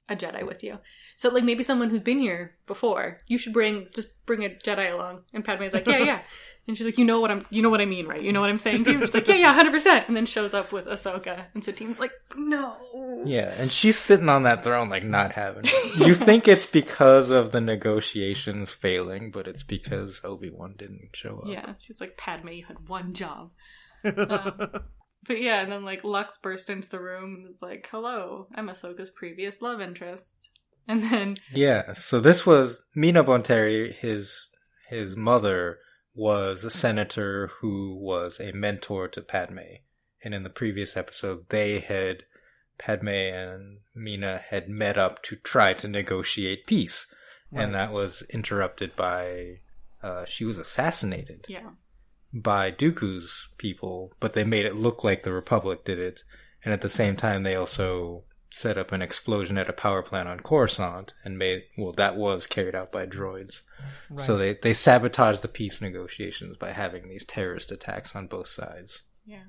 a Jedi with you. So like maybe someone who's been here before. You should bring a Jedi along." And Padme's like, yeah. And she's like, you know what I mean, right? You know what I'm saying to you? She's like, yeah, 100%. And then shows up with Ahsoka, and Satine's like, no. Yeah, and she's sitting on that throne like not having it. You think it's because of the negotiations failing, but it's because Obi-Wan didn't show up. Yeah, she's like, Padme, you had one job. But yeah, and then like Lux burst into the room and was like, hello, I'm Ahsoka's previous love interest. And then so this was Mina Bonteri, his mother was a senator who was a mentor to Padme. And in the previous episode, Padme and Mina had met up to try to negotiate peace. Right. And that was interrupted by, she was assassinated. Yeah. By Dooku's people, but they made it look like the Republic did it. And at the same time, they also set up an explosion at a power plant on Coruscant and that was carried out by droids. Right. So they sabotaged the peace negotiations by having these terrorist attacks on both sides. Yeah.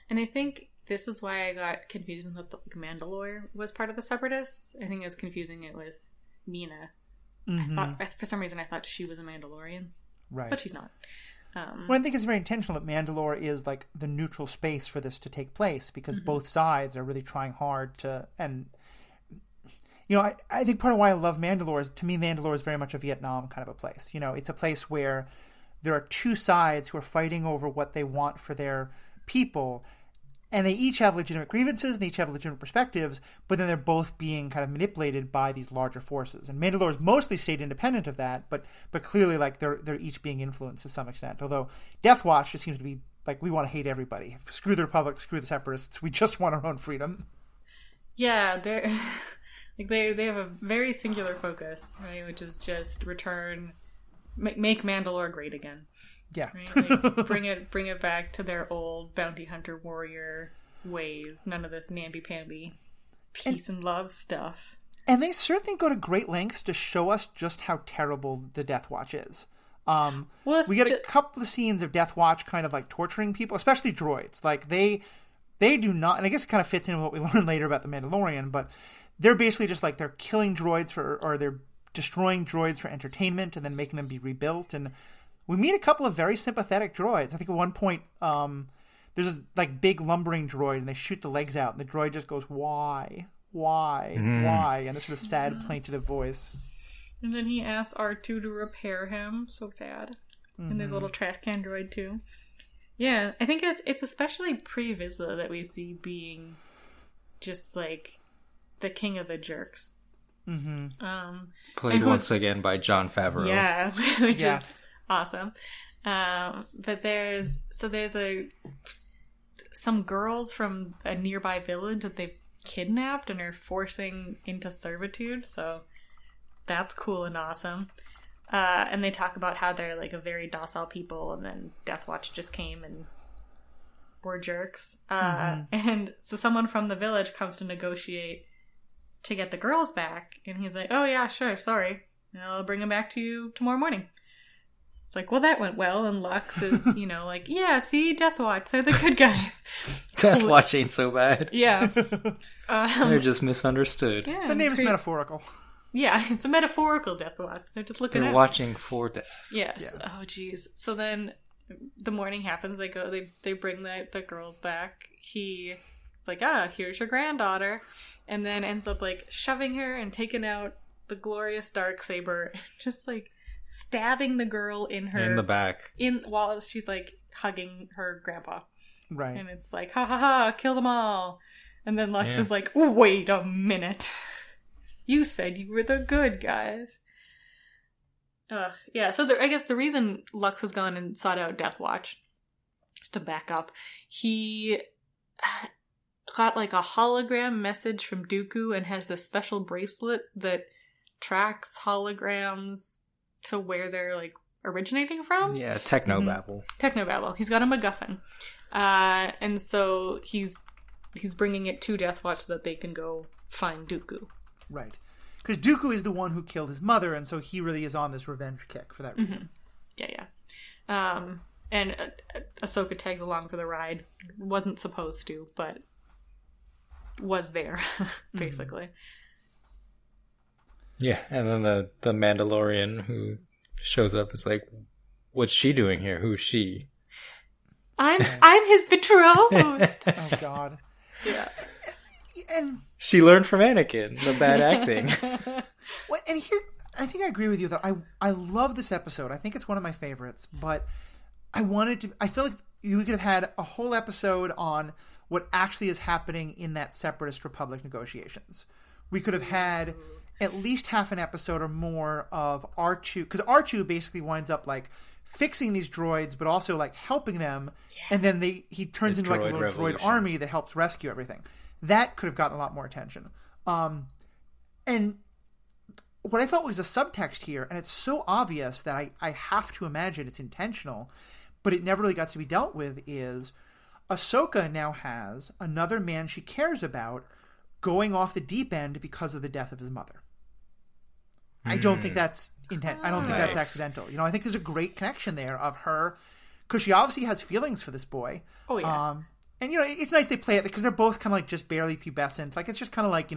And I think this is why I got confused with like Mandalore was part of the Separatists. I think I was confusing it with Mina. Mm-hmm. For some reason I thought she was a Mandalorian. Right. But she's not. Well, I think it's very intentional that Mandalore is like the neutral space for this to take place, because both sides are really trying hard to, and I think part of why I love Mandalore is, to me, Mandalore is very much a Vietnam kind of a place. It's a place where there are two sides who are fighting over what they want for their people, and they each have legitimate grievances and they each have legitimate perspectives, but then they're both being kind of manipulated by these larger forces. And Mandalore has mostly stayed independent of that, but clearly like they're each being influenced to some extent. Although Death Watch just seems to be like, we want to hate everybody. Screw the Republic, screw the Separatists. We just want our own freedom. Yeah, they're like they have a very singular focus, right? Which is just make Mandalore great again. Yeah. Right? Like, bring it back to their old bounty hunter warrior ways. None of this namby-pamby peace and love stuff. And they certainly go to great lengths to show us just how terrible the Death Watch is. We get a couple of scenes of Death Watch kind of like torturing people, especially droids. Like they do not, and I guess it kind of fits in with what we learn later about the Mandalorian, but they're basically just like they're killing droids or they're destroying droids for entertainment and then making them be rebuilt. And we meet a couple of very sympathetic droids. I think at one point there's this like big lumbering droid and they shoot the legs out and the droid just goes, why, and this sort of sad, plaintive voice. And then he asks R2 to repair him. So sad. And there's a little trash can droid too. Yeah, I think it's especially pre-Vizsla that we see being just like the king of the jerks. Played once again by Jon Favreau. Yeah, which is awesome. But there's some girls from a nearby village that they've kidnapped and are forcing into servitude. So that's cool and awesome. And they talk about how they're like a very docile people, and then Death Watch just came and were jerks. And so someone from the village comes to negotiate to get the girls back, and he's like, "Oh yeah, sure, sorry, I'll bring them back to you tomorrow morning." It's like, well, that went well, and Lux is, like, yeah, see, Death Watch, they're the good guys. Death Watch ain't so bad. Yeah. They're just misunderstood. Yeah, the name is metaphorical. Yeah, it's a metaphorical Death Watch. They're just looking They're at watching for death. Yes. Yeah. Oh, geez. So then the morning happens. They bring the girls back. He's like, here's your granddaughter. And then ends up, like, shoving her and taking out the glorious Darksaber and just, like, stabbing the girl in the back. While she's, like, hugging her grandpa. Right. And it's like, ha ha ha, kill them all. And then Lux is like, wait a minute. You said you were the good guys. Yeah, so I guess the reason Lux has gone and sought out Death Watch, just to back up, he got like a hologram message from Dooku and has this special bracelet that tracks holograms to where they're like originating from. Yeah, technobabble. Technobabble. He's got a MacGuffin. And so he's bringing it to Death Watch so that they can go find Dooku. Right. Because Dooku is the one who killed his mother, and so he really is on this revenge kick for that reason. Yeah. And Ahsoka tags along for the ride. Wasn't supposed to, but was there, basically. Yeah, and then the Mandalorian who shows up is like, what's she doing here? Who's she? I'm his betrothed. Oh, God. Yeah. And she learned from Anakin the bad acting. Well, and here, I think I agree with you that I love this episode. I think it's one of my favorites, but I feel like we could have had a whole episode on what actually is happening in that Separatist Republic negotiations. We could have had at least half an episode or more of R2, because R2 basically winds up like fixing these droids, but also like helping them, and then he turns into like a little droid army that helps rescue everything. That could have gotten a lot more attention. And what I felt was a subtext here, and it's so obvious that I have to imagine it's intentional, but it never really got to be dealt with, is Ahsoka now has another man she cares about going off the deep end because of the death of his mother. I don't think that's I don't think that's accidental. I think there's a great connection there of her, because she obviously has feelings for this boy. Oh, yeah. And, it's nice they play it because they're both kind of like just barely pubescent. Like, it's just kind of like,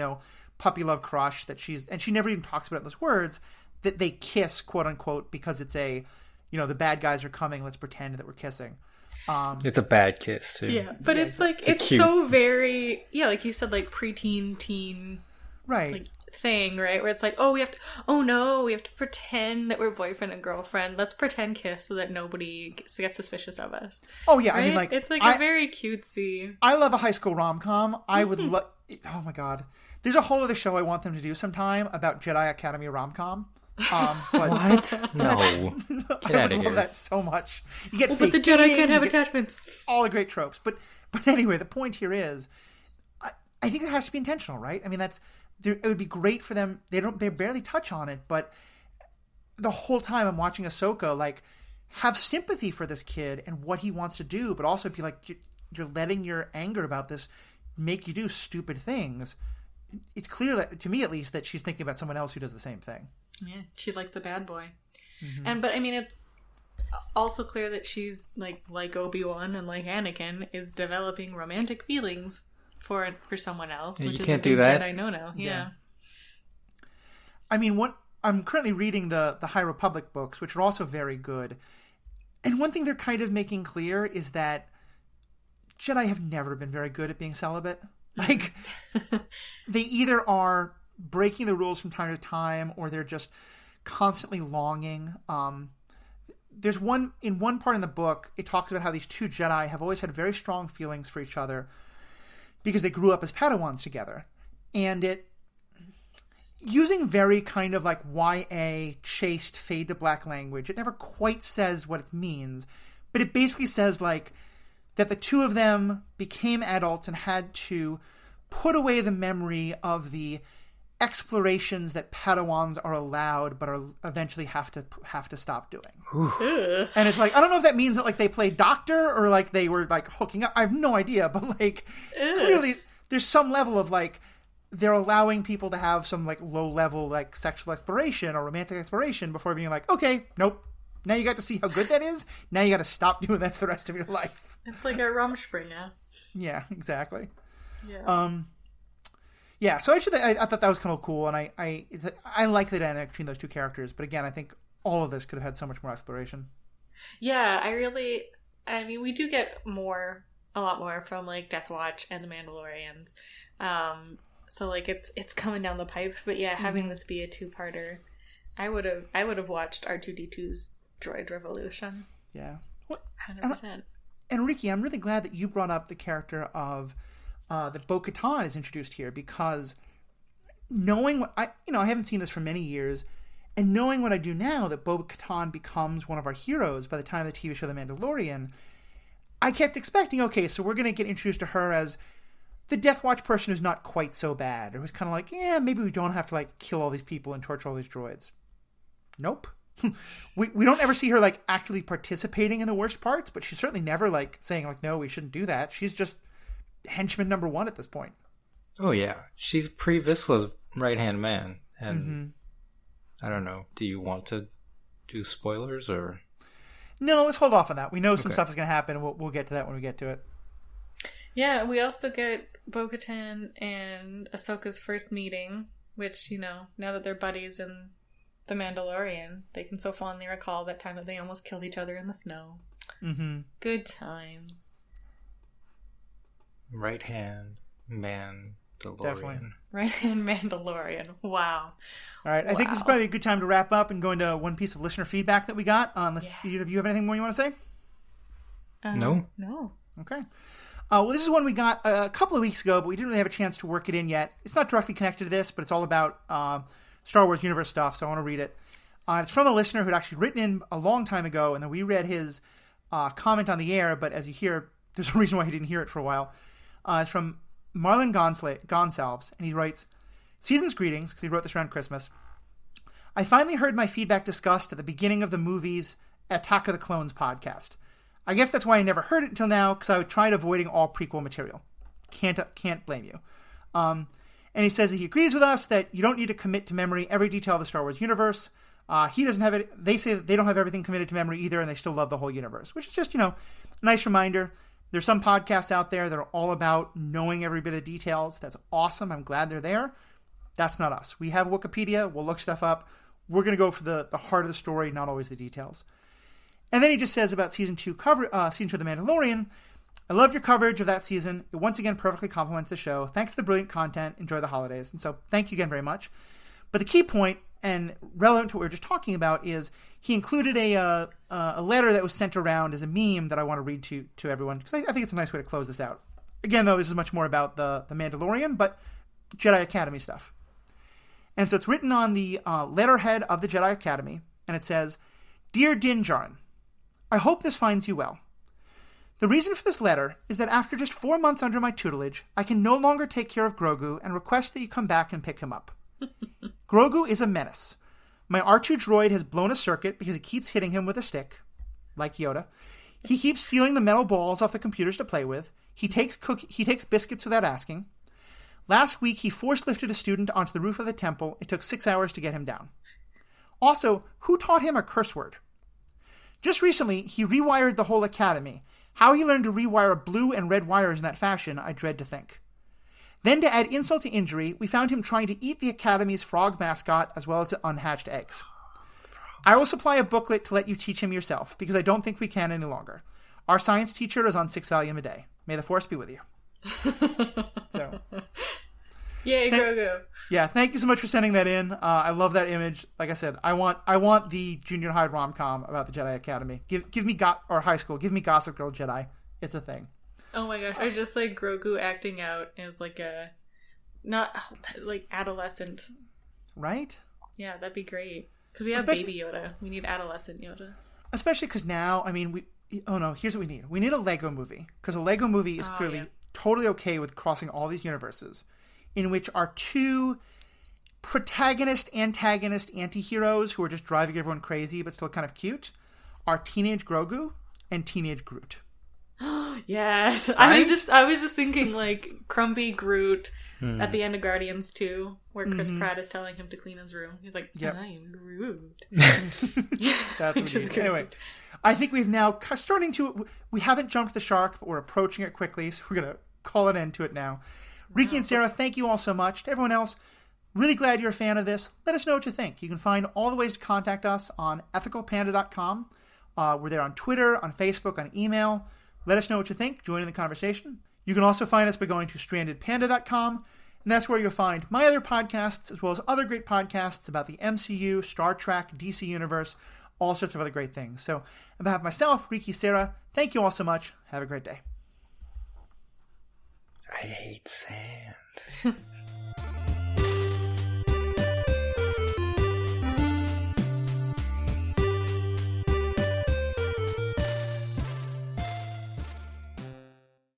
puppy love crush that and she never even talks about it in those words, that they kiss, quote unquote, because it's a, the bad guys are coming. Let's pretend that we're kissing. It's a bad kiss too. Yeah, but it's like it's cute. so very like you said, like preteen teen Right. like thing, right? Where it's like, we have to pretend that we're boyfriend and girlfriend. Let's pretend kiss so that nobody get suspicious of us. Oh yeah, right? I mean, like, it's like a very cutesy. I love a high school rom-com. I would love. Oh my god, there's a whole other show I want them to do sometime about Jedi Academy rom-com. But What? No. Get out of love here. that so much. You get But fake the Jedi dating, can't have you get attachments. all the great tropes. But anyway, the point here is, I think it has to be intentional, right? I mean, it would be great for them. They barely touch on it, but the whole time I'm watching Ahsoka, like, have sympathy for this kid and what he wants to do, but also be like, you're letting your anger about this make you do stupid things. It's clear that, to me at least, that she's thinking about someone else who does the same thing. Yeah, she likes a bad boy. But I mean, it's also clear that she's like Obi-Wan and like Anakin is developing romantic feelings for someone else. Yeah, which you is can't a big do that. Jedi no. Yeah. I mean, I'm currently reading the High Republic books, which are also very good. And one thing they're kind of making clear is that Jedi have never been very good at being celibate. Like, they either are breaking the rules from time to time, or they're just constantly longing. There's one part in the book, it talks about how these two Jedi have always had very strong feelings for each other because they grew up as Padawans together. And it, using very kind of like YA, chaste, fade to black language, it never quite says what it means, but it basically says like that the two of them became adults and had to put away the memory of the explorations that Padawans are allowed but are eventually have to stop doing. And it's like, I don't know if that means that like they play doctor or like they were like hooking up. I have no idea, but like clearly there's some level of like they're allowing people to have some like low level like sexual exploration or romantic exploration before being like, okay, nope. Now you got to see how good that is. Now you got to stop doing that for the rest of your life. It's like a Rumspringa. Yeah, exactly. Yeah. Yeah, so I thought that was kind of cool, and I like the dynamic between those two characters. But again, I think all of this could have had so much more exploration. Yeah, I mean, we do get a lot more from like Death Watch and the Mandalorians. So like it's coming down the pipe. But yeah, having this be a two-parter, I would have watched R2-D2's Droid Revolution. Yeah, 100%. And Riki, I'm really glad that you brought up the character of that Bo-Katan is introduced here, because knowing what I haven't seen this for many years, and knowing what I do now, that Bo-Katan becomes one of our heroes by the time of the TV show The Mandalorian, I kept expecting, okay, so we're going to get introduced to her as the Death Watch person who's not quite so bad, or who's kind of like, yeah, maybe we don't have to like kill all these people and torture all these droids. Nope. we don't ever see her like actively participating in the worst parts, but she's certainly never like saying like, no, we shouldn't do that. She's just henchman number one at this point. Oh yeah, she's Pre Vizsla's right hand man, and I don't know. Do you want to do spoilers or? No, let's hold off on that. We know some stuff is going to happen, and we'll get to that when we get to it. Yeah, we also get Bo-Katan and Ahsoka's first meeting, which now that they're buddies in The Mandalorian, they can so fondly recall that time that they almost killed each other in the snow. Mm-hmm. Good times. Right hand Mandalorian. Definitely. Right hand Mandalorian. Wow. All right. I think this is probably a good time to wrap up and go into one piece of listener feedback that we got. Unless either of you have anything more you want to say? No. Okay. Well, this is one we got a couple of weeks ago, but we didn't really have a chance to work it in yet. It's not directly connected to this, but it's all about Star Wars universe stuff, so I want to read it. It's from a listener who had actually written in a long time ago, and then we read his comment on the air, but as you hear, there's a reason why he didn't hear it for a while. It's from Marlon Gonsalves, and he writes, "Season's greetings," because he wrote this around Christmas. "I finally heard my feedback discussed at the beginning of the movie's Attack of the Clones podcast. I guess that's why I never heard it until now, because I tried avoiding all prequel material. Can't blame you." And he says that he agrees with us that you don't need to commit to memory every detail of the Star Wars universe. He doesn't have it. They say that they don't have everything committed to memory either, and they still love the whole universe, which is just, a nice reminder. There's some podcasts out there that are all about knowing every bit of details. That's awesome. I'm glad they're there. That's not us. We have Wikipedia. We'll look stuff up. We're going to go for the heart of the story, not always the details. And then he just says about season 2 of The Mandalorian, I loved your coverage of that season. It once again perfectly complements the show. Thanks for the brilliant content. Enjoy the holidays. And so thank you again very much. But the key point, and relevant to what we were just talking about, is he included a letter that was sent around as a meme that I want to read to everyone, because I think it's a nice way to close this out. Again, though, this is much more about the Mandalorian, but Jedi Academy stuff. And so it's written on the letterhead of the Jedi Academy, and it says, Dear Din Djarin, I hope this finds you well. The reason for this letter is that after just 4 months under my tutelage, I can no longer take care of Grogu and request that you come back and pick him up. Grogu is a menace. My R2 droid has blown a circuit because he keeps hitting him with a stick, like Yoda. He keeps stealing the metal balls off the computers to play with. He takes biscuits without asking. Last week, he force-lifted a student onto the roof of the temple. It took 6 hours to get him down. Also, who taught him a curse word? Just recently, he rewired the whole academy. How he learned to rewire blue and red wires in that fashion, I dread to think. Then, to add insult to injury, we found him trying to eat the Academy's frog mascot as well as the unhatched eggs. I will supply a booklet to let you teach him yourself, because I don't think we can any longer. Our science teacher is on 6 volume a day. May the Force be with you. So, yay, Grogu! Yeah, thank you so much for sending that in. I love that image. Like I said, I want the junior high rom-com about the Jedi Academy. Give me or high school. Give me Gossip Girl Jedi. It's a thing. Oh my gosh, I just like Grogu acting out as like a not like adolescent. Right? Yeah, that'd be great. Because we have baby Yoda. We need adolescent Yoda. Especially because now, I mean, here's what we need. We need a Lego movie. Because a Lego movie is clearly totally okay with crossing all these universes, in which our two protagonist, antagonist, anti-heroes who are just driving everyone crazy but still kind of cute are teenage Grogu and teenage Groot. Yes. Right? I was just thinking like Crumbly Groot at the end of Guardians 2, where Chris Pratt is telling him to clean his room. He's like, I am Groot. That's what we need. Anyway, I think we've now starting to, we haven't jumped the shark, but we're approaching it quickly, so we're going to call an end to it now. Riki and Sarah, thank you all so much. To everyone else, really glad you're a fan of this. Let us know what you think. You can find all the ways to contact us on ethicalpanda.com. We're there on Twitter, on Facebook, on email. Let us know what you think. Join in the conversation. You can also find us by going to strandedpanda.com, and that's where you'll find my other podcasts, as well as other great podcasts about the MCU, Star Trek, DC Universe, all sorts of other great things. So, on behalf of myself, Riki, Sarah, thank you all so much. Have a great day. I hate sand.